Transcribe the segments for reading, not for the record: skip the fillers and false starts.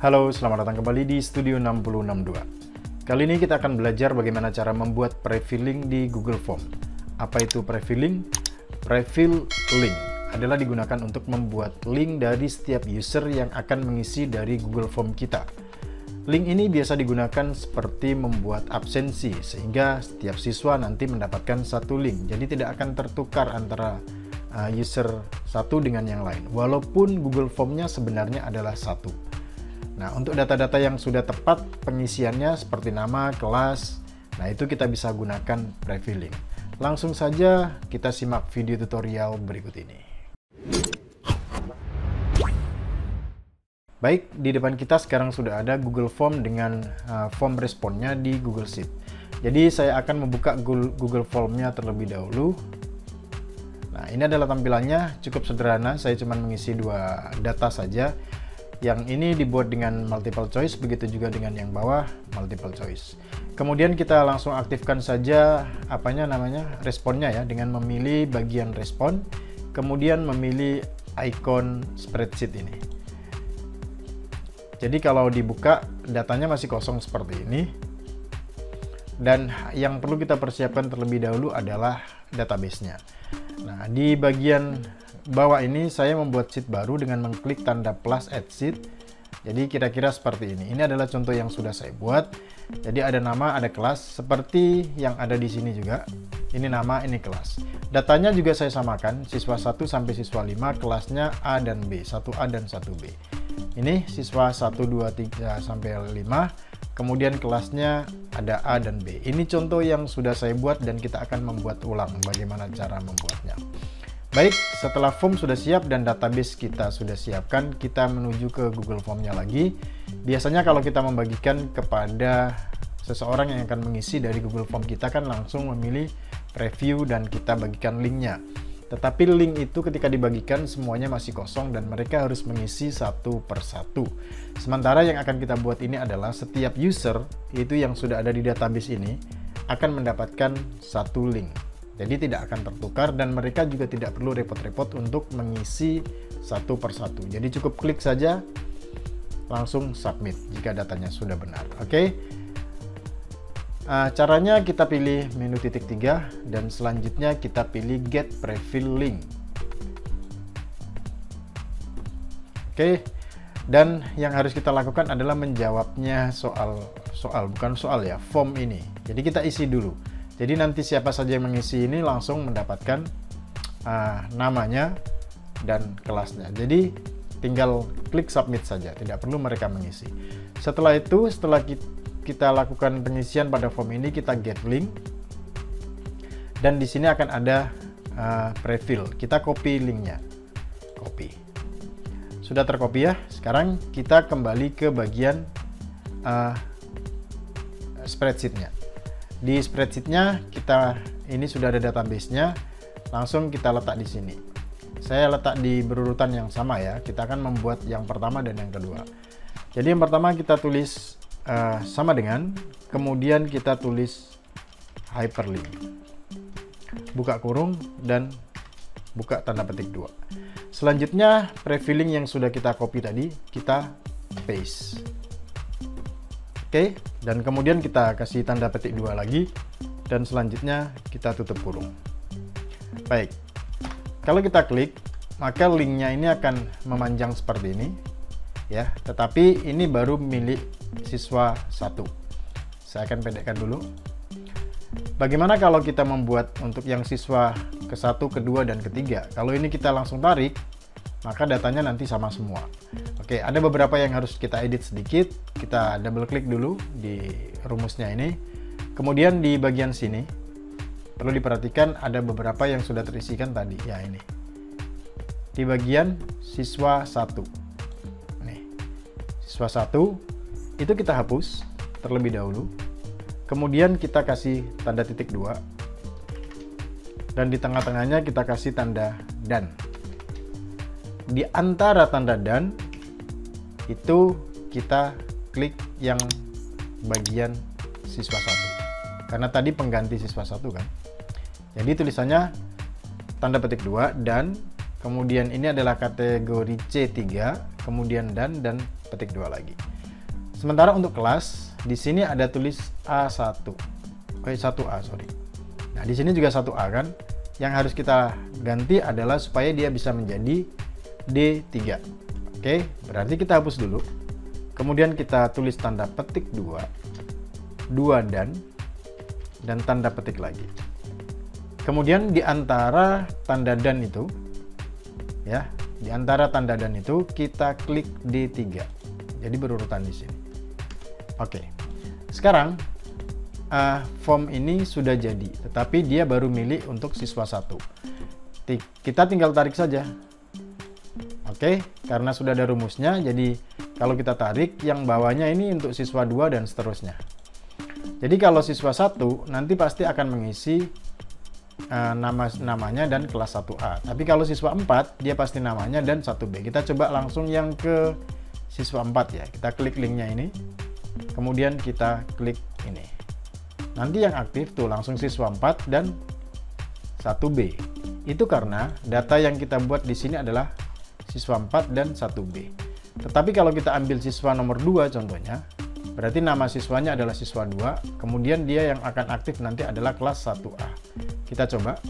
Halo, selamat datang kembali di Studio 6062. Kali ini kita akan belajar bagaimana cara membuat prefilling di Google Form. Apa itu prefilling? Prefill link adalah digunakan untuk membuat link dari setiap user yang akan mengisi dari Google Form kita. Link ini biasa digunakan seperti membuat absensi, sehingga setiap siswa nanti mendapatkan satu link. Jadi tidak akan tertukar antara user satu dengan yang lain, walaupun Google Form-nya sebenarnya adalah satu. Nah, untuk data-data yang sudah tepat pengisiannya seperti nama, kelas, nah itu kita bisa gunakan prefilling. Langsung saja kita simak video tutorial berikut ini. Baik, di depan kita sekarang sudah ada Google Form dengan form responnya di Google Sheet. Jadi saya akan membuka Google Form-nya terlebih dahulu. Nah, ini adalah tampilannya, cukup sederhana, saya cuma mengisi dua data saja. Yang ini dibuat dengan multiple choice, begitu juga dengan yang bawah multiple choice. Kemudian kita langsung aktifkan saja responnya ya, dengan memilih bagian respon, kemudian memilih icon spreadsheet ini. Jadi kalau dibuka datanya masih kosong seperti ini. Dan yang perlu kita persiapkan terlebih dahulu adalah database-nya. Nah, di bagian bawah ini saya membuat sheet baru dengan mengklik tanda plus add sheet. Jadi kira-kira seperti ini. Ini adalah contoh yang sudah saya buat. Jadi ada nama, ada kelas, seperti yang ada di sini juga. Ini nama, ini kelas. Datanya juga saya samakan, siswa 1 sampai siswa 5, kelasnya A dan B, 1A dan 1B. Ini siswa 1, 2, 3 sampai 5, kemudian kelasnya ada A dan B. Ini contoh yang sudah saya buat dan kita akan membuat ulang bagaimana cara membuatnya. Baik, setelah form sudah siap dan database kita sudah siapkan, kita menuju ke Google Form-nya lagi. Biasanya kalau kita membagikan kepada seseorang yang akan mengisi dari Google Form kita kan langsung memilih preview dan kita bagikan linknya. Tetapi link itu ketika dibagikan semuanya masih kosong dan mereka harus mengisi satu persatu. Sementara yang akan kita buat ini adalah setiap user, itu yang sudah ada di database ini, akan mendapatkan satu link. Jadi tidak akan tertukar dan mereka juga tidak perlu repot-repot untuk mengisi satu persatu. Jadi cukup klik saja, langsung submit jika datanya sudah benar. Oke. Caranya kita pilih menu titik 3 dan selanjutnya kita pilih get prefill link. Oke. Dan yang harus kita lakukan adalah menjawabnya form ini. Jadi kita isi dulu. Jadi nanti siapa saja yang mengisi ini langsung mendapatkan namanya dan kelasnya. Jadi tinggal klik submit saja, tidak perlu mereka mengisi. Setelah itu, setelah kita lakukan pengisian pada form ini, kita get link. Dan di sini akan ada prefill. Kita copy linknya. Copy. Sudah tercopy ya. Sekarang kita kembali ke bagian spreadsheet-nya. Di spreadsheet-nya ini sudah ada database-nya, langsung kita letak di sini. Saya letak di berurutan yang sama ya. Kita akan membuat yang pertama dan yang kedua. Jadi yang pertama kita tulis sama dengan, kemudian kita tulis hyperlink, buka kurung dan buka tanda petik 2. Selanjutnya prefilling yang sudah kita copy tadi kita paste. Oke, dan kemudian kita kasih tanda petik 2 lagi dan selanjutnya kita tutup kurung. Baik, kalau kita klik maka linknya ini akan memanjang seperti ini ya, tetapi ini baru milik siswa 1. Saya akan pendekkan dulu. Bagaimana kalau kita membuat untuk yang siswa ke-1, ke-2 dan ke-3? Kalau ini kita langsung tarik, maka datanya nanti sama semua. Oke, ada beberapa yang harus kita edit sedikit. Kita double klik dulu di rumusnya ini. Kemudian di bagian sini perlu diperhatikan ada beberapa yang sudah terisikan tadi. Ya, ini. Di bagian siswa 1. Nih. Siswa 1 itu kita hapus terlebih dahulu. Kemudian kita kasih tanda titik 2. Dan di tengah-tengahnya kita kasih tanda dan. Di antara tanda dan itu kita klik yang bagian siswa 1 karena tadi pengganti siswa 1 kan. Jadi tulisannya tanda petik 2 dan kemudian ini adalah kategori C3, kemudian dan petik 2 lagi. Sementara untuk kelas, di sini ada tulis A1. 1A, sorry. Nah, di sini juga 1A kan. Yang harus kita ganti adalah supaya dia bisa menjadi D3. Oke, berarti kita hapus dulu. Kemudian kita tulis tanda petik 2 dan tanda petik lagi. Kemudian di antara tanda dan itu, ya, di antara tanda dan itu kita klik D3. Jadi berurutan di sini. Oke. Sekarang form ini sudah jadi, tetapi dia baru milik untuk siswa 1. Kita tinggal tarik saja. Oke, karena sudah ada rumusnya, jadi kalau kita tarik, yang bawahnya ini untuk siswa 2 dan seterusnya. Jadi kalau siswa 1 nanti pasti akan mengisi namanya dan kelas 1A. Tapi kalau siswa 4 dia pasti namanya dan 1B. Kita coba langsung yang ke siswa 4 ya. Kita klik linknya ini. Kemudian kita klik ini. Nanti yang aktif tuh langsung siswa 4 dan 1B. Itu karena data yang kita buat di sini adalah siswa 4 dan 1B. Tetapi kalau kita ambil siswa nomor 2 contohnya, berarti nama siswanya adalah siswa 2, kemudian dia yang akan aktif nanti adalah kelas 1A. Kita coba.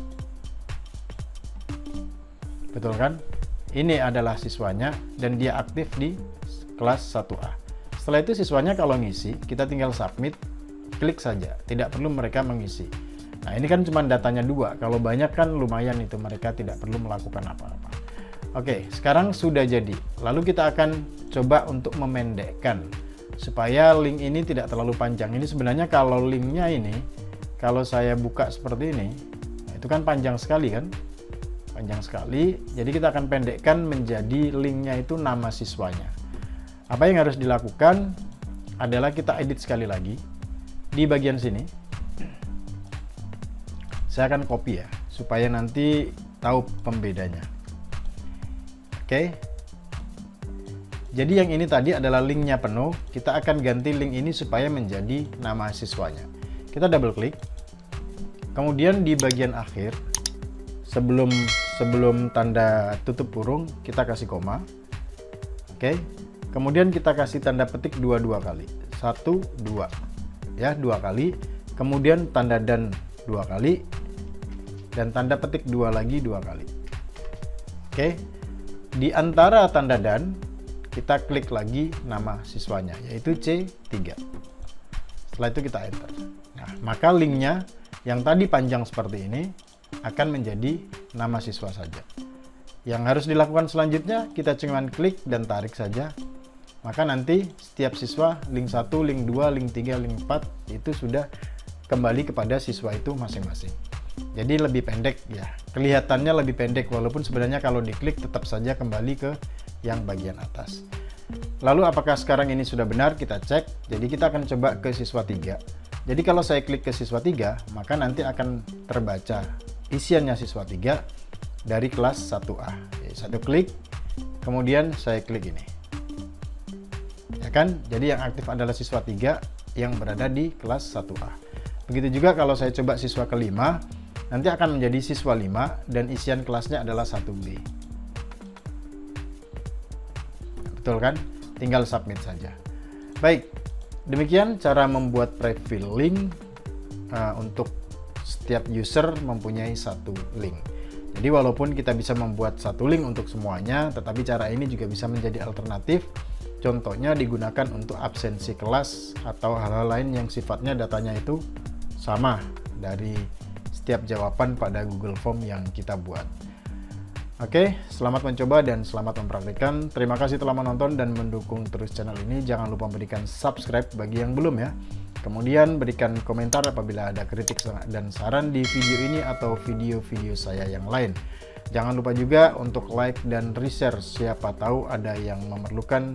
Betul kan? Ini adalah siswanya dan dia aktif di kelas 1A. Setelah itu siswanya kalau ngisi, kita tinggal submit, klik saja. Tidak perlu mereka mengisi. Nah, ini kan cuma datanya 2. Kalau banyak kan lumayan itu, mereka tidak perlu melakukan apa-apa. Oke, sekarang sudah jadi. Lalu kita akan coba untuk memendekkan supaya link ini tidak terlalu panjang. Ini sebenarnya kalau linknya ini, kalau saya buka seperti ini, nah itu kan panjang sekali kan? Panjang sekali. Jadi kita akan pendekkan menjadi linknya itu nama siswanya. Apa yang harus dilakukan adalah kita edit sekali lagi. Di bagian sini, saya akan copy ya, supaya nanti tahu pembedanya. Oke. Jadi yang ini tadi adalah linknya penuh, kita akan ganti link ini supaya menjadi nama siswanya. Kita double klik, kemudian di bagian akhir, sebelum tanda tutup kurung, kita kasih koma. Oke, kemudian kita kasih tanda petik 2 kali, 1, 2, ya 2 kali, kemudian tanda dan 2 kali, dan tanda petik 2 lagi 2 kali. Oke, di antara tanda dan, kita klik lagi nama siswanya, yaitu C3. Setelah itu kita enter. Nah, maka linknya yang tadi panjang seperti ini akan menjadi nama siswa saja. Yang harus dilakukan selanjutnya, kita cuma klik dan tarik saja. Maka nanti setiap siswa, link 1, link 2, link 3, link 4, itu sudah kembali kepada siswa itu masing-masing. Jadi lebih pendek ya, kelihatannya lebih pendek, walaupun sebenarnya kalau diklik tetap saja kembali ke yang bagian atas. Lalu apakah sekarang ini sudah benar? Kita cek. Jadi kita akan coba ke siswa 3. Jadi kalau saya klik ke siswa 3, maka nanti akan terbaca isiannya siswa 3 dari kelas 1A. Jadi, satu klik, kemudian saya klik ini. Ya kan? Jadi yang aktif adalah siswa 3 yang berada di kelas 1A. Begitu juga kalau saya coba siswa kelima, nanti akan menjadi siswa 5 dan isian kelasnya adalah 1B. Betul kan? Tinggal submit saja. Baik, demikian cara membuat prefill link untuk setiap user mempunyai satu link. Jadi walaupun kita bisa membuat satu link untuk semuanya, tetapi cara ini juga bisa menjadi alternatif. Contohnya digunakan untuk absensi kelas atau hal-hal lain yang sifatnya datanya itu sama dari setiap jawaban pada Google Form yang kita buat. Oke, selamat mencoba dan selamat mempraktikkan. Terima kasih telah menonton dan mendukung terus channel ini. Jangan lupa berikan subscribe bagi yang belum ya. Kemudian berikan komentar apabila ada kritik dan saran di video ini atau video-video saya yang lain. Jangan lupa juga untuk like dan reshare, siapa tahu ada yang memerlukan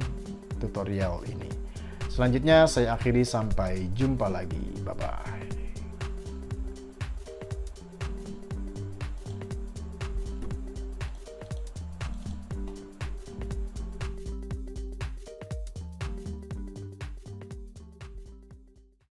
tutorial ini. Selanjutnya saya akhiri, sampai jumpa lagi. Bye-bye.